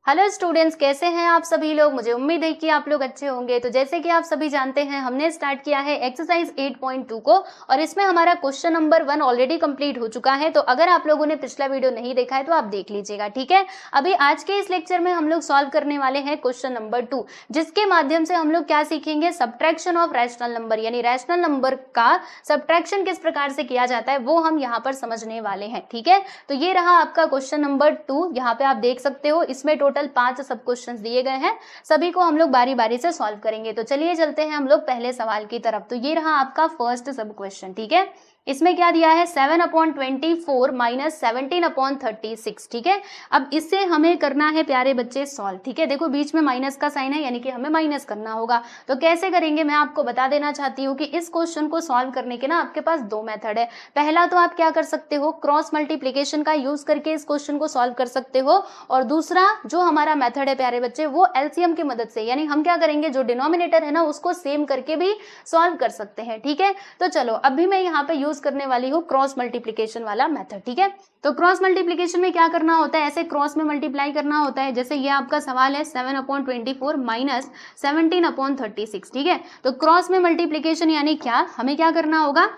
Hello students, कैसे हैं आप सभी लोग। मुझे उम्मीद है कि आप लोग अच्छे होंगे। तो जैसे कि आप सभी जानते हैं, हमने स्टार्ट किया है एक्सरसाइज 8.2 को और इसमें हमारा क्वेश्चन नंबर 1 ऑलरेडी कंप्लीट हो चुका है। तो अगर आप लोगों ने पिछला वीडियो नहीं देखा है तो आप देख लीजिएगा, ठीक है। अभी आज के इस लेक्चर में हम लोग सॉल्व करने वाले हैं क्वेश्चन नंबर 2, जिसके माध्यम से हम लोग क्या सीखेंगे, सब्ट्रैक्शन ऑफ रैशनल नंबर, यानी रैशनल नंबर का सब्ट्रैक्शन किस प्रकार से किया जाता है वो हम यहाँ पर समझने वाले हैं, ठीक है। तो ये रहा आपका क्वेश्चन नंबर 2। यहाँ पे आप देख सकते हो, इसमें टोटल 5 सब क्वेश्चन दिए गए हैं। सभी को हम लोग बारी बारी से सॉल्व करेंगे। तो चलिए चलते हैं हम लोग पहले सवाल की तरफ। तो ये रहा आपका फर्स्ट सब क्वेश्चन, ठीक है। इसमें क्या दिया है, 7/24 माइनस 17/36, ठीक है। अब इससे हमें करना है प्यारे बच्चे सॉल्व, ठीक है। देखो बीच में माइनस का साइन है, यानी कि हमें माइनस करना होगा। तो कैसे करेंगे मैं आपको बता देना चाहती हूँ कि इस क्वेश्चन को सॉल्व करने के ना आपके पास 2 मेथड है। पहला तो आप क्या कर सकते हो, क्रॉस मल्टीप्लीकेशन का यूज करके इस क्वेश्चन को सॉल्व कर सकते हो। और दूसरा जो हमारा मेथड है प्यारे बच्चे, वो एलसीएम की मदद से, यानी हम क्या करेंगे, जो डिनोमिनेटर है ना उसको सेम करके भी सॉल्व कर सकते हैं, ठीक है। तो चलो अभी मैं यहाँ पे यूज करने वाली हूँ क्रॉस मल्टीप्लीकेशन वाला मेथड, ठीक है। तो क्रॉस मल्टीप्लीकेशन में क्या करना होता है, ऐसे क्रॉस में मल्टीप्लाई करना होता है। जैसे ये आपका सवाल है 7/24 माइनस 17/36, ठीक है। तो क्रॉस में मल्टीप्लीकेशन यानी क्या, हमें क्या करना होगा,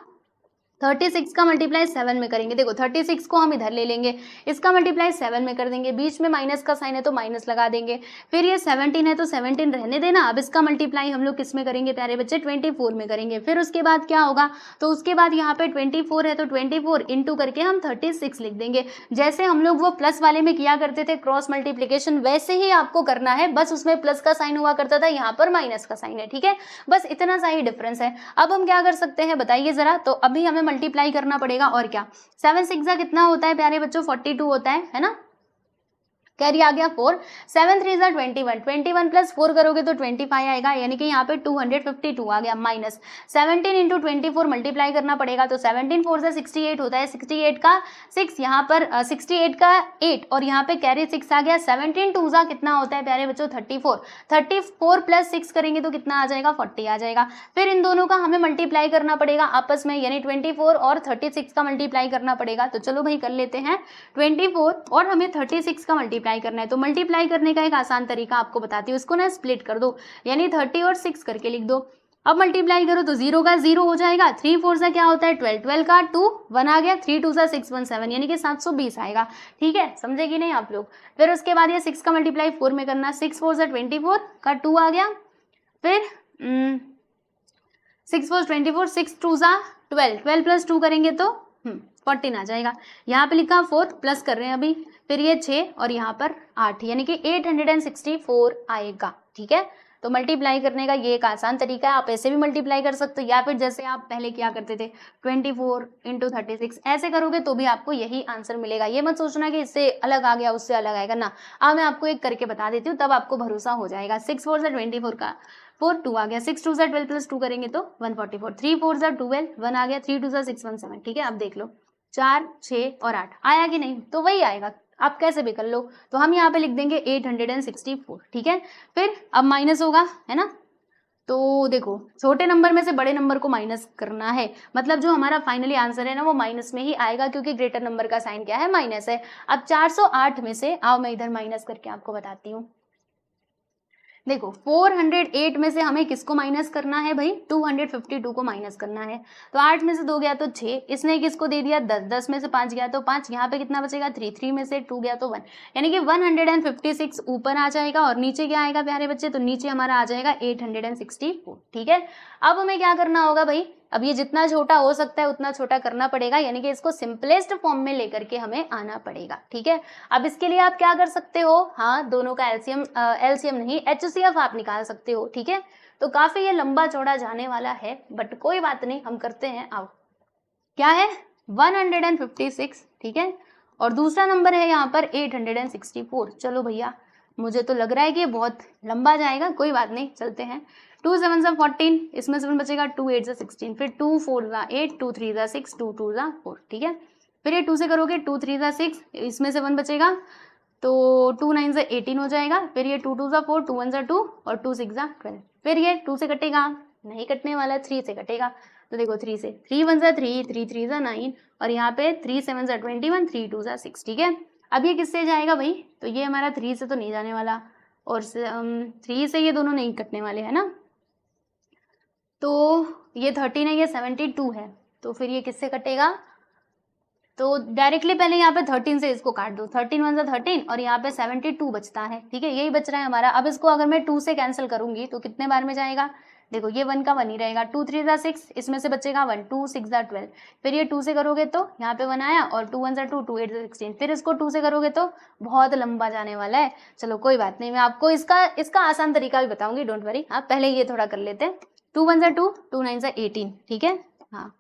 36 का मल्टीप्लाई 7 में करेंगे। देखो 36 को हम इधर ले लेंगे, इसका मल्टीप्लाई 7 में कर देंगे, बीच में माइनस का साइन है तो माइनस लगा देंगे। फिर ये 17 है तो 17 रहने देना। अब इसका मल्टीप्लाई हम लोग किस में करेंगे प्यारे बच्चे, 24 में करेंगे। फिर उसके बाद क्या होगा, तो उसके बाद यहाँ पे 24 है तो 24 इंटू करके हम 36 लिख देंगे। जैसे हम लोग वो प्लस वाले में किया करते थे क्रॉस मल्टीप्लीकेशन, वैसे ही आपको करना है। बस उसमें प्लस का साइन हुआ करता था, यहाँ पर माइनस का साइन है, ठीक है। बस इतना सा ही डिफरेंस है। अब हम क्या कर सकते हैं बताइए जरा। तो अभी हमें मल्टीप्लाई करना पड़ेगा, और क्या, 7 6 कितना होता है प्यारे बच्चों, 42 होता है ना। कैरी आ गया 4, 7 3 21, 21 प्लस 4 करोगे तो 25 आएगा, यानी कि यहाँ पे 252 आ गया। माइनस 17 इंटू 24 मल्टीप्लाई करना पड़ेगा, तो 17 4 से 68 होता है, 68 का 6 यहाँ पर 68 का 8 और यहाँ पे कैरी 6 आ गया। 17 2 कितना होता है प्यारे बच्चों, 34, 34 प्लस 6 करेंगे तो कितना आ जाएगा, 40 आ जाएगा। फिर इन दोनों का हमें मल्टीप्लाई करना पड़ेगा आपस में, यानी 24 और 36 का मल्टीप्लाई करना पड़ेगा। तो चलो भाई कर लेते हैं, 24 और हमें 36 का मल्टीप्लाई करना है। तो मल्टीप्लाई करने का एक आसान तरीका आपको बताती हूँ, इसको ना स्प्लिट कर दो, यानी 30 और 6 करके लिख दो। अब मल्टीप्लाई करो तो 0 का 0 हो जाएगा, 3 4 से क्या होता है 12, 12 का 2 1 आ गया, 3 2 6 1 7, यानी कि 720 आएगा, ठीक है। समझे कि नहीं आप लोग। फिर उसके बाद ये 6 का मल्टीप्लाई 4 में करना, 6 4 से 24 का 2 आ गया। फिर 6 4 24, 6 2 12, 12 प्लस 2 करेंगे तो 14 आ जाएगा। यहाँ पे लिखा 4 प्लस कर रहे हैं अभी, फिर ये 6 और यहाँ पर 8, यानी कि 864 आएगा, ठीक है। तो मल्टीप्लाई करने का ये एक आसान तरीका है। आप ऐसे भी मल्टीप्लाई कर सकते हो, या फिर जैसे आप पहले क्या करते थे 24 इंटू 36, ऐसे करोगे तो भी आपको यही आंसर मिलेगा। ये मत सोचना कि इससे अलग आ गया उससे अलग आएगा ना। अब मैं आपको एक करके बता देती हूँ, तब आपको भरोसा हो जाएगा। 6 4 से 24 का 4 2 आ गया, 6 2 12 प्लस 2 करेंगे तो 144, 3 4 12 1 आ गया, 3 2 6 1 7, ठीक है। अब देख लो 4 6 और 8 आया कि नहीं, तो वही आएगा, आप कैसे भी कर लो। तो हम यहाँ पे लिख देंगे 864, ठीक है। फिर अब माइनस होगा, है ना। तो देखो छोटे नंबर में से बड़े नंबर को माइनस करना है, मतलब जो हमारा फाइनली आंसर है ना वो माइनस में ही आएगा, क्योंकि ग्रेटर नंबर का साइन क्या है, माइनस है। अब 408 में से आओ मैं इधर माइनस करके आपको बताती हूँ। देखो 408 में से हमें किसको माइनस करना है भाई, 252 को माइनस करना है। तो 8 में से 2 गया तो 6, इसने किसको दे दिया 10, 10 में से 5 गया तो 5, यहाँ पे कितना बचेगा 3, 3 में से 2 गया तो 1, यानी कि 156 ऊपर आ जाएगा। और नीचे क्या आएगा प्यारे बच्चे, तो नीचे हमारा आ जाएगा 864, ठीक है। अब हमें क्या करना होगा भाई, अब ये जितना छोटा हो सकता है उतना छोटा करना पड़ेगा, यानी कि इसको सिंपलेस्ट फॉर्म में लेकर के हमें आना पड़ेगा, ठीक है। अब इसके लिए आप क्या कर सकते हो, हाँ दोनों का एलसीएम नहीं एचसीएफ आप निकाल सकते हो, ठीक है। तो काफी ये लंबा चौड़ा जाने वाला है, बट कोई बात नहीं, हम करते हैं। आओ क्या है 156, ठीक है। और दूसरा नंबर है यहाँ पर 864। चलो भैया मुझे तो लग रहा है कि बहुत लंबा जाएगा, कोई बात नहीं, चलते हैं। 2 7 14, इसमें 7 बचेगा, 2 8 16, फिर 2 4 8, 2 3 6, 2 2 4, ठीक है। फिर ये 2 से करोगे, 2 3 6, इसमें 7 बचेगा, तो 2 9 से 18 हो जाएगा। फिर ये 2 2 4, 2 1 2 और 2 6 12, फिर ये 2 से कटेगा, नहीं कटने वाला, 3 से कटेगा। तो देखो 3 से 3 1 3, 3 3 9, और यहाँ पे 3 7 21, 3 2 6, ठीक है। अब ये किससे जाएगा भाई, तो ये हमारा 3 से तो नहीं जाने वाला, और 3 से ये दोनों नहीं कटने वाले है ना, तो ये 13 है, ये 72 है, तो फिर ये किससे कटेगा, तो डायरेक्टली पहले यहाँ पे 13 से इसको काट दो, 13 वन 13 और यहाँ पे 72 बचता है, ठीक है, यही बच रहा है हमारा। अब इसको अगर मैं 2 से कैंसिल करूंगी तो कितने बार में जाएगा, देखो ये 1 का 1 ही रहेगा, 2 3 ज़ा 6, इसमें से बचेगा 1, 2 6 ज़ा 12, फिर ये 2 से करोगे तो यहाँ पे 1 आया, और 2 1 ज़ा 2, 2 8 ज़ा 16, फिर इसको 2 से करोगे तो बहुत लंबा जाने वाला है। चलो कोई बात नहीं, मैं आपको इसका आसान तरीका भी बताऊंगी, डोंट वरी। आप पहले ये थोड़ा कर लेते हैं, 2 1 ज़ा 2, 2 9 ज़ा 18, ठीक है, हाँ।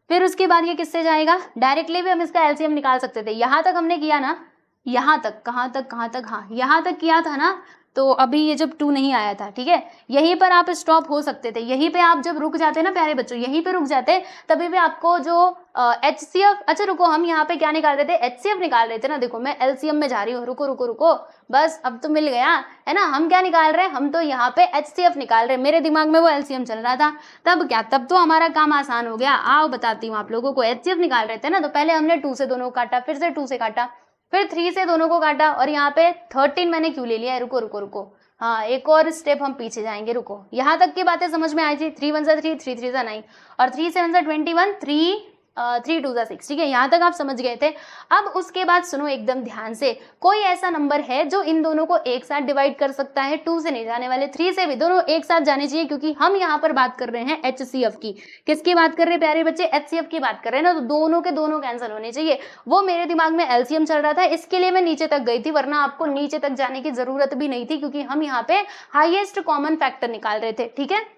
फिर उसके बाद ये किससे जाएगा, डायरेक्टली भी हम इसका एलसीएम निकाल सकते थे, यहाँ तक हमने किया ना, यहाँ तक, कहाँ तक, हाँ यहाँ तक किया था ना, तो अभी ये जब 2 नहीं आया था, ठीक है, यहीं पर आप स्टॉप हो सकते थे, यहीं पे आप जब रुक जाते ना प्यारे बच्चों, यहीं पे रुक जाते, तभी भी आपको जो HCF, अच्छा रुको, हम यहाँ पे क्या निकाल रहे थे, HCF निकाल रहे थे ना, देखो मैं LCM में जा रही हूँ, रुको, बस अब तो मिल गया है ना। हम क्या निकाल रहे हैं, हम तो यहाँ पे HCF निकाल रहे हैं, मेरे दिमाग में वो LCM चल रहा था, तब तो हमारा काम आसान हो गया। आओ बताती हूँ आप लोगों को, HCF निकाल रहे थे ना, तो पहले हमने 2 से दोनों को काटा, फिर से 2 से काटा, फिर 3 से दोनों को काटा, और यहाँ पे 13 मैंने क्यों ले लिया है, रुको, हाँ एक और स्टेप हम पीछे जाएंगे, रुको, यहाँ तक की बातें समझ में आई थी, 3 1 ज़ा 3, 3 3 ज़ा 9, और 3 7 ज़ा 21, 3 2 ज़ा 6, ठीक है, यहाँ तक आप समझ गए थे। अब उसके बाद सुनो एकदम ध्यान से, कोई ऐसा नंबर है जो इन दोनों को एक साथ डिवाइड कर सकता है, 2 से नहीं जाने वाले, 3 से भी, दोनों एक साथ जाने चाहिए, क्योंकि हम यहाँ पर बात कर रहे हैं HCF की। किसकी बात कर रहे हैं प्यारे बच्चे, HCF की बात कर रहे हैं ना, तो दोनों के दोनों कैंसिल होने चाहिए। वो मेरे दिमाग में LCM चल रहा था, इसके लिए मैं नीचे तक गई थी, वरना आपको नीचे तक जाने की जरूरत भी नहीं थी, क्योंकि हम यहाँ पे हाईएस्ट कॉमन फैक्टर निकाल रहे थे, ठीक है।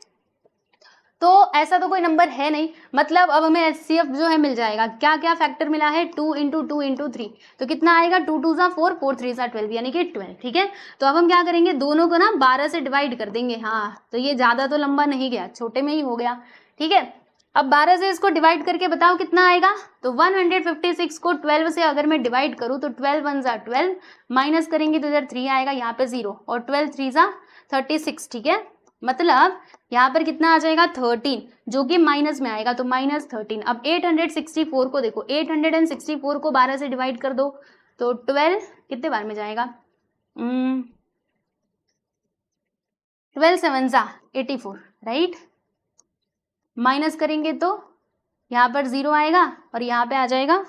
तो ऐसा तो कोई नंबर है नहीं, मतलब अब हमें HCF जो है मिल जाएगा। क्या क्या फैक्टर मिला है, 2 × 2 × 3, तो कितना आएगा, 2 2 ज़ा 4, 4 3 ज़ा 12, यानी कि 12, ठीक है। तो अब हम क्या करेंगे, दोनों को ना 12 से डिवाइड कर देंगे, हाँ तो ये ज्यादा तो लंबा नहीं गया, छोटे में ही हो गया, ठीक है। अब 12 से इसको डिवाइड करके बताओ कितना आएगा, तो 156 को 12 से अगर मैं डिवाइड करूँ तो 12 1 ज़ा 12, माइनस करेंगे तो इधर 3 आएगा, यहाँ पे 0, और 12 3 ज़ा 36, ठीक है। मतलब यहाँ पर कितना आ जाएगा, 13, जो कि माइनस में आएगा, तो -13। अब 864 को देखो, 864 को 12 से डिवाइड कर दो, तो 12 कितने बार में जाएगा, 12 7 ज़ा 84, राइट। माइनस करेंगे तो यहाँ पर 0 आएगा, और यहाँ पे आ जाएगा,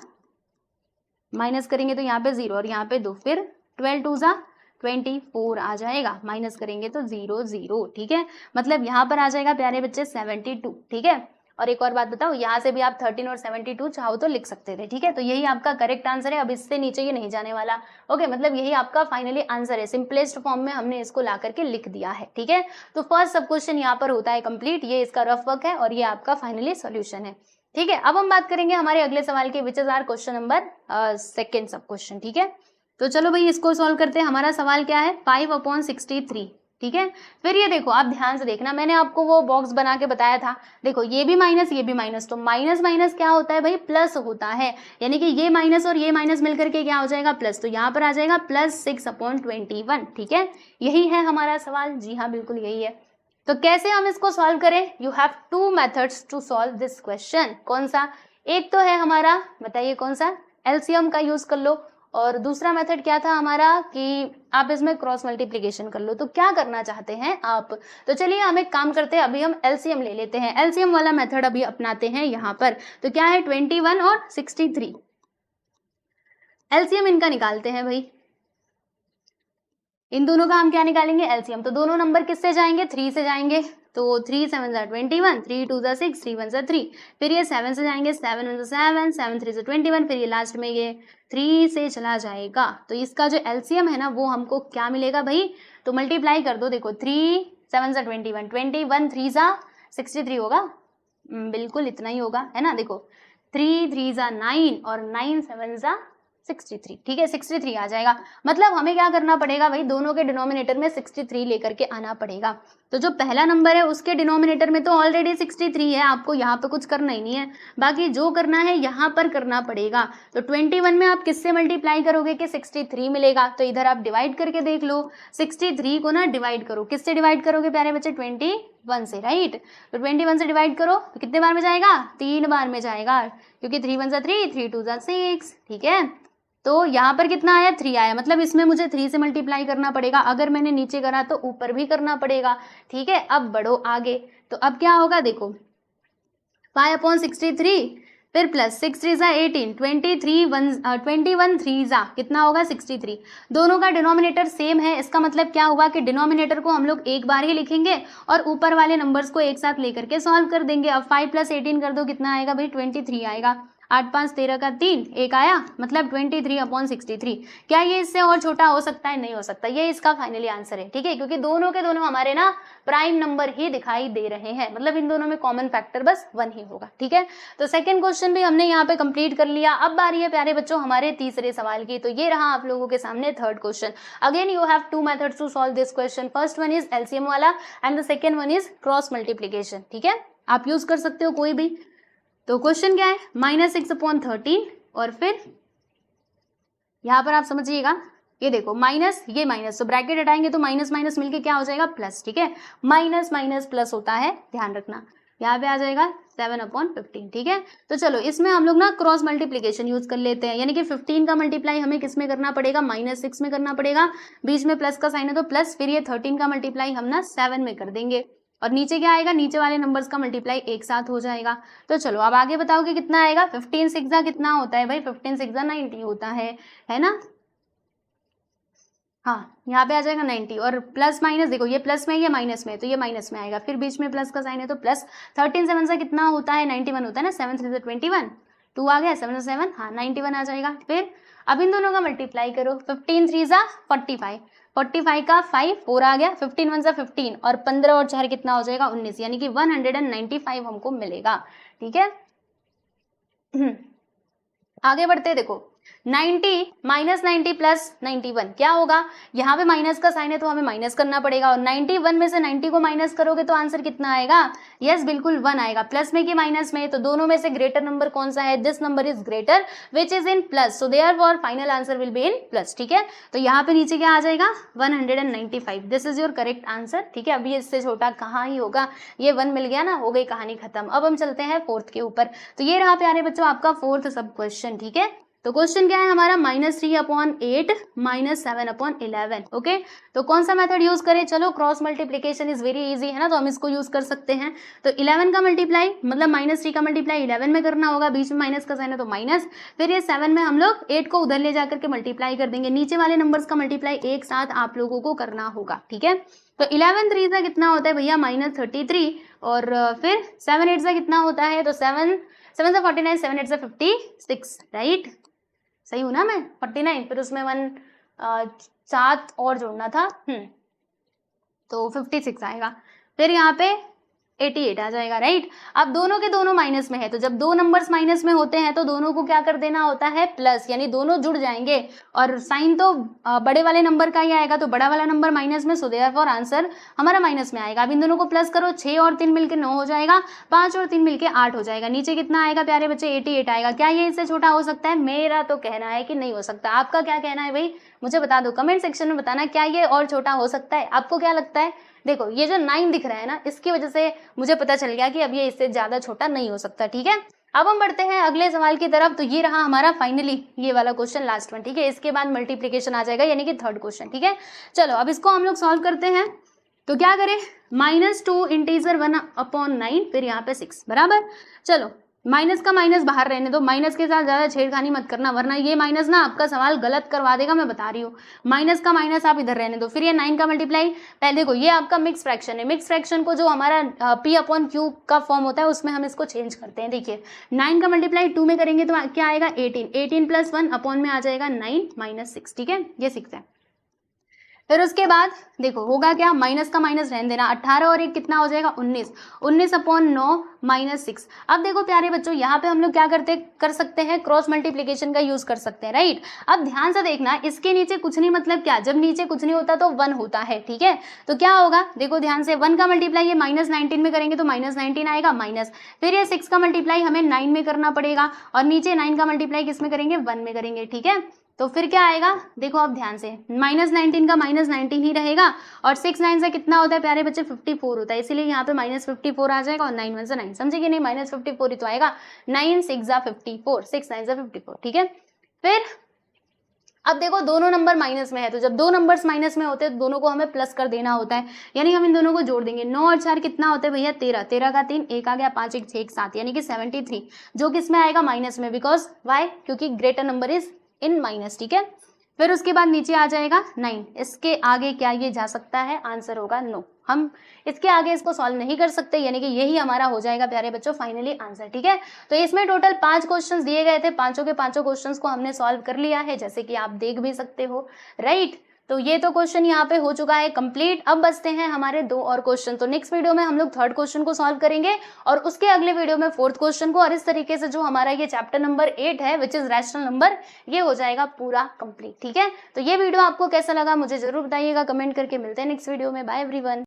माइनस करेंगे तो यहाँ पे 0 और यहाँ पे 2, फिर 12 2 ज़ा 24 आ जाएगा, माइनस करेंगे तो 0 0, ठीक है। मतलब यहाँ पर आ जाएगा प्यारे बच्चे 72, ठीक है। और एक और बात बताओ, यहाँ से भी आप 13 और 72 चाहो तो लिख सकते थे, ठीक है। तो यही आपका करेक्ट आंसर है, अब इससे नीचे ये नहीं जाने वाला, ओके। मतलब यही आपका फाइनली आंसर है, सिंपलेस्ट फॉर्म में हमने इसको ला करके लिख दिया है, ठीक है। तो फर्स्ट सब क्वेश्चन यहाँ पर होता है कंप्लीट, ये इसका रफ वर्क है, और ये आपका फाइनली सॉल्यूशन है, ठीक है। अब हम बात करेंगे हमारे अगले सवाल के, which is our question number second sub question, ठीक है। तो चलो भाई इसको सॉल्व करते हैं। हमारा सवाल क्या है, 5/63, ठीक है। फिर ये देखो, आप ध्यान से देखना, मैंने आपको वो बॉक्स बना के बताया था, देखो ये भी माइनस, ये भी माइनस, तो माइनस माइनस क्या होता है भाई, प्लस होता है, यानी कि ये माइनस और ये माइनस मिलकर के क्या हो जाएगा, प्लस। तो यहाँ पर आ जाएगा +6/21, ठीक है। यही है हमारा सवाल, जी हाँ बिल्कुल यही है। तो कैसे हम इसको सॉल्व करें, you have 2 methods to solve this question. कौन सा, एक तो है हमारा, बताइए कौन सा, LCM का यूज कर लो, और दूसरा मेथड क्या था हमारा कि आप इसमें क्रॉस मल्टीप्लिकेशन कर लो। तो क्या करना चाहते हैं आप, तो चलिए हम एक काम करते हैं, अभी हम LCM ले लेते हैं, LCM वाला मेथड अभी अपनाते हैं यहाँ पर। तो क्या है, 21 और 63, LCM इनका निकालते हैं भाई, इन दोनों का हम क्या निकालेंगे, LCM। तो दोनों नंबर किससे जाएंगे, 3 से जाएंगे, तो 3 7 ज़ा 21, 3 2 ज़ा 6, 3 1 ज़ा 3, फिर ये 7 से जाएंगे, 7 1 ज़ा 7, 7 3 ज़ा 21, फिर ये लास्ट में ये 3 से चला जाएगा। तो इसका जो LCM है ना, वो हमको क्या मिलेगा भाई, तो मल्टीप्लाई कर दो, देखो 3 7 ज़ा 21, 21 3 ज़ा 63 होगा, बिल्कुल इतना ही होगा, है ना। देखो 3 3 ज़ा 9 और 9 7 ज़ा 63, ठीक है, 63 आ जाएगा। मतलब हमें क्या करना पड़ेगा भाई, दोनों के डिनोमिनेटर में 63 लेकर के आना पड़ेगा। तो जो पहला नंबर है उसके डिनोमिनेटर में तो ऑलरेडी 63 है, आपको यहाँ पे कुछ करना ही नहीं है, बाकी जो करना है यहाँ पर करना पड़ेगा। तो 21 में आप किससे मल्टीप्लाई करोगे कि 63 मिलेगा, तो इधर आप डिवाइड करके देख लो, 63 को ना डिवाइड करो, किससे डिवाइड करोगे प्यारे बच्चे, 21 से, राइट। तो 21 से डिवाइड करो तो कितने बार में जाएगा, 3 बार में जाएगा, क्योंकि 3 1 ज़ा 3, 3 2 ज़ा 6, ठीक है। तो यहाँ पर कितना आया 3 आया, मतलब इसमें मुझे 3 से मल्टीप्लाई करना पड़ेगा, अगर मैंने नीचे करा तो ऊपर भी करना पड़ेगा, ठीक है। अब बढ़ो आगे, तो अब क्या होगा देखो 5/63 फिर प्लस 6 3 ज़ा 18 21 3 ज़ा कितना होगा 63। दोनों का डिनोमिनेटर सेम है, इसका मतलब क्या हुआ कि डिनोमिनेटर को हम लोग एक बार ही लिखेंगे और ऊपर वाले नंबर्स को एक साथ लेकर के सॉल्व कर देंगे। अब 5 + 18 कर दो, कितना आएगा भाई 23 आएगा। 8 5 13 का 3 एक आया, मतलब 23/63। क्या ये इससे और छोटा हो सकता है? नहीं हो सकता, ये इसका फाइनली आंसर है, ठीक है, क्योंकि दोनों के दोनों हमारे ना प्राइम नंबर ही दिखाई दे रहे हैं, मतलब इन दोनों में कॉमन फैक्टर बस 1 ही होगा, ठीक है। तो सेकंड क्वेश्चन भी हमने यहाँ पे कंप्लीट कर लिया। अब बारी है प्यारे बच्चों हमारे तीसरे सवाल की, तो ये रहा आप लोगों के सामने third question. Again you have 2 methods to solve this question. First one is LCM वाला and the second one is cross multiplication, ठीक है, आप यूज कर सकते हो कोई भी। तो क्वेश्चन क्या है, -6/13 और फिर यहाँ पर आप समझिएगा, ये देखो माइनस, ये माइनस, तो ब्रैकेट हटाएंगे तो माइनस माइनस मिलके क्या हो जाएगा प्लस, ठीक है, माइनस माइनस प्लस होता है, ध्यान रखना। यहाँ पे आ जाएगा 7/15, ठीक है। तो चलो इसमें हम लोग ना क्रॉस मल्टीप्लीकेशन यूज कर लेते हैं, यानी कि 15 का मल्टीप्लाई हमें किस में करना पड़ेगा, -6 में करना पड़ेगा, बीच में प्लस का साइन है तो प्लस, फिर ये 13 का मल्टीप्लाई हम ना 7 में कर देंगे और नीचे क्या आएगा, नीचे वाले नंबर्स का मल्टीप्लाई एक साथ हो जाएगा। तो चलो अब आगे बताओ कि कितना आएगा। 15 6 कितना होता है भाई, 15 6 90 होता है ना। हाँ यहाँ पे आ जाएगा 90 और प्लस माइनस देखो ये प्लस में ये माइनस में, तो ये माइनस में आएगा, फिर बीच में प्लस का साइन है तो प्लस। 13 7 से कितना होता है 91 होता है ना, 7 3 21, 2 आ गया, 7 7 हाँ 91 आ जाएगा। फिर अब इन दोनों का मल्टीप्लाई करो, 15 3 45, 45 का 5 4 आ गया, 15 1 15 और 15 और 4 कितना हो जाएगा 19, यानी कि 195 हमको मिलेगा, ठीक है। आगे बढ़ते देखो 90 -90 + 91 क्या होगा, यहाँ पे माइनस का साइन है तो हमें माइनस करना पड़ेगा और 91 में से 90 को माइनस करोगे तो आंसर कितना आएगा, यस बिल्कुल 1 आएगा। प्लस में कि माइनस में, तो दोनों में से ग्रेटर नंबर कौन सा है, this number is greater which is in plus, so therefore final answer will be in plus, ठीक है। तो यहाँ पे नीचे क्या आ जाएगा 195, this is your correct answer, ठीक है। अभी इससे छोटा कहाँ ही होगा, ये 1 मिल गया ना, हो गई कहानी खत्म। अब हम चलते हैं फोर्थ के ऊपर, तो ये रहा प्यारे बच्चों आपका फोर्थ सब क्वेश्चन, ठीक है। तो क्वेश्चन क्या है हमारा, -3/8 -7/11, ओके। तो कौन सा मेथड यूज करें, चलो cross multiplication is very easy है ना, तो हम इसको यूज कर सकते हैं। तो 11 का मल्टीप्लाई मतलब -3 का मल्टीप्लाई 11 में करना होगा, बीच में माइनस का साइन है तो माइनस, फिर ये 7 में हम लोग 8 को उधर ले जाकर के मल्टीप्लाई कर देंगे, नीचे वाले नंबर्स का मल्टीप्लाई एक साथ आप लोगों को करना होगा, ठीक है। तो 11 3 से कितना होता है भैया -33 और फिर 7 8 से कितना होता है, तो 7 7 से 49, 7 8 से 56, राइट, सही हूँ ना मैं, 49, फिर उसमें 7 और जोड़ना था, तो 56 आएगा, फिर यहाँ पे 88 आ जाएगा, राइट। अब दोनों के दोनों माइनस में है, तो जब दो नंबर्स माइनस में होते हैं तो दोनों को क्या कर देना होता है प्लस, यानी दोनों जुड़ जाएंगे और साइन तो बड़े वाले नंबर का ही आएगा, तो बड़ा वाला नंबर माइनस में, सो देयरफॉर आंसर हमारा माइनस में आएगा। अब इन दोनों को प्लस करो, 6 और 3 मिलके 9 हो जाएगा, 5 और 3 मिलके 8 हो जाएगा, नीचे कितना आएगा प्यारे बच्चे 88 आएगा। क्या ये इससे छोटा हो सकता है, मेरा तो कहना है कि नहीं हो सकता, आपका क्या कहना है भाई, मुझे बता दो कमेंट सेक्शन में बताना, क्या ये और छोटा हो सकता है, आपको क्या लगता है। देखो ये जो 9 दिख रहा है ना, इसकी वजह से मुझे पता चल गया कि अब ये इससे ज्यादा छोटा नहीं हो सकता, ठीक है। अब हम बढ़ते हैं अगले सवाल की तरफ, तो ये रहा हमारा फाइनली ये वाला क्वेश्चन लास्ट वन, ठीक है। इसके बाद मल्टीप्लीकेशन आ जाएगा, यानी कि थर्ड क्वेश्चन, ठीक है। चलो अब इसको हम लोग सॉल्व करते हैं, तो क्या करें, -2 इंटीजर 1/9 फिर यहाँ पे 6 बराबर। चलो माइनस का माइनस बाहर रहने दो, माइनस के साथ ज्यादा छेड़खानी मत करना, वरना ये माइनस ना आपका सवाल गलत करवा देगा, मैं बता रही हूँ। माइनस का माइनस आप इधर रहने दो, फिर ये 9 का मल्टीप्लाई, पहले देखो ये आपका मिक्स फ्रैक्शन है, मिक्स फ्रैक्शन को जो हमारा P/Q का फॉर्म होता है उसमें हम इसको चेंज करते हैं। देखिए 9 का मल्टीप्लाई 2 में करेंगे तो क्या आएगा 18, 18 + 1 अपॉन में आ जाएगा 9 - 6, ठीक है, ये 6 है। फिर उसके बाद देखो होगा क्या, माइनस का माइनस रहने देना, 18 और 1 कितना हो जाएगा 19, 19/9 - 6। अब देखो प्यारे बच्चों यहाँ पे हम लोग क्या कर सकते हैं, क्रॉस मल्टीप्लीकेशन का यूज कर सकते हैं, राइट। अब ध्यान से देखना, इसके नीचे कुछ नहीं मतलब क्या, जब नीचे कुछ नहीं होता तो 1 होता है, ठीक है। तो क्या होगा देखो ध्यान से, 1 का मल्टीप्लाई ये -19 में करेंगे तो -19 आएगा माइनस, फिर ये 6 का मल्टीप्लाई हमें 9 में करना पड़ेगा और नीचे 9 का मल्टीप्लाई किस में करेंगे 1 में करेंगे, ठीक है। तो फिर क्या आएगा देखो अब ध्यान से, -19 का -19 ही रहेगा और 6 9 से कितना होता है प्यारे बच्चे 54 होता है, इसीलिए यहाँ पे -54 आ जाएगा और 9 1 से 9, समझे कि नहीं, -54 ही तो आएगा, 9 6 54, 6 9 54, ठीक है। फिर अब देखो दोनों नंबर माइनस में है, तो जब दो नंबर्स माइनस में होते हैं तो दोनों को हमें प्लस कर देना होता है, यानी हम इन दोनों को जोड़ देंगे। 9 और 4 कितना होता है भैया 13, 13 का 3 1 आ गया, 5 1 6 1 7 यानी कि 73, जो किस में आएगा माइनस में, बिकॉज वाई, क्योंकि greater number is in minus, ठीक है। फिर उसके बाद नीचे आ जाएगा 9, इसके आगे क्या ये जा सकता है, आंसर होगा नो, हम इसके आगे इसको सॉल्व नहीं कर सकते, यानी कि यही हमारा हो जाएगा प्यारे बच्चों फाइनली आंसर, ठीक है। तो इसमें टोटल 5 क्वेश्चंस दिए गए थे, पांचों के पांचों क्वेश्चंस को हमने सॉल्व कर लिया है, जैसे कि आप देख भी सकते हो, राइट। तो ये तो क्वेश्चन यहाँ पे हो चुका है कंप्लीट। अब बचते हैं हमारे 2 और क्वेश्चन, तो नेक्स्ट वीडियो में हम लोग थर्ड क्वेश्चन को सॉल्व करेंगे और उसके अगले वीडियो में फोर्थ क्वेश्चन को, और इस तरीके से जो हमारा ये चैप्टर नंबर 8 है विच इज रैशनल नंबर, ये हो जाएगा पूरा कंप्लीट, ठीक है। तो ये वीडियो आपको कैसा लगा मुझे जरूर बताइएगा कमेंट करके। मिलते हैं नेक्स्ट वीडियो में, बाय एवरीवन।